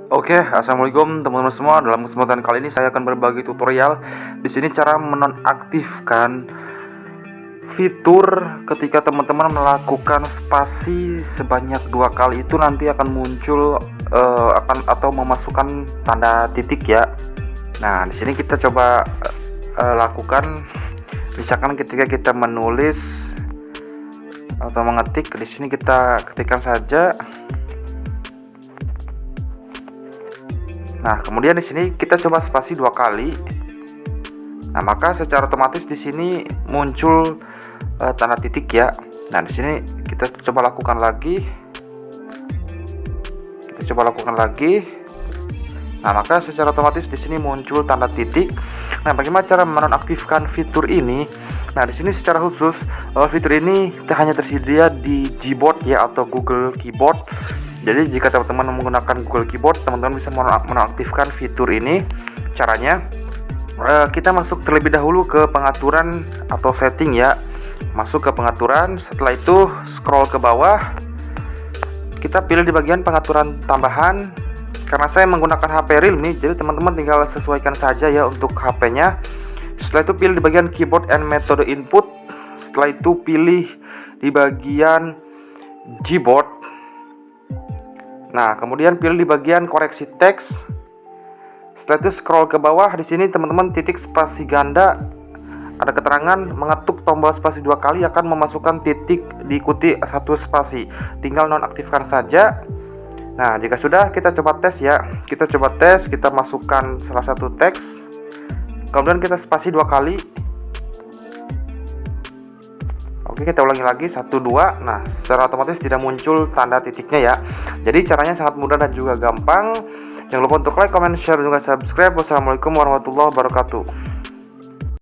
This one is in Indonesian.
Oke, assalamualaikum teman-teman semua. Dalam kesempatan kali ini saya akan berbagi tutorial di sini cara menonaktifkan fitur ketika teman-teman melakukan spasi sebanyak 2 kali itu nanti akan muncul atau memasukkan tanda titik ya. Nah, di sini kita coba lakukan. Misalkan ketika kita menulis atau mengetik, di sini kita ketikkan saja. Nah, kemudian di sini kita coba spasi 2 kali. Nah, maka secara otomatis di sini muncul tanda titik ya. Nah, di sini kita coba lakukan lagi. Nah, maka secara otomatis di sini muncul tanda titik. Nah, bagaimana cara menonaktifkan fitur ini? Nah, di sini secara khusus fitur ini hanya tersedia di Gboard ya, atau Google Keyboard. Jadi jika teman-teman menggunakan Google Keyboard, teman-teman bisa menonaktifkan fitur ini. Caranya, kita masuk terlebih dahulu ke pengaturan atau setting ya. Masuk ke pengaturan, setelah itu scroll ke bawah. Kita pilih di bagian pengaturan tambahan. Karena saya menggunakan HP Realme, jadi teman-teman tinggal sesuaikan saja ya untuk HP-nya. Setelah itu pilih di bagian keyboard and metode input. Setelah itu pilih di bagian Gboard. Nah, kemudian pilih di bagian koreksi teks. Setelah itu scroll ke bawah. Di sini teman-teman titik spasi ganda, ada keterangan mengetuk tombol spasi 2 kali akan memasukkan titik diikuti 1 spasi. Tinggal nonaktifkan saja. Nah, jika sudah, kita coba tes ya. Kita coba tes, kita masukkan salah satu teks. Kemudian kita spasi 2 kali. Oke, kita ulangi lagi 1, 2. Nah, secara otomatis tidak muncul tanda titiknya ya. Jadi caranya sangat mudah dan juga gampang. Jangan lupa untuk like, comment, share, dan juga subscribe. Wassalamualaikum warahmatullahi wabarakatuh.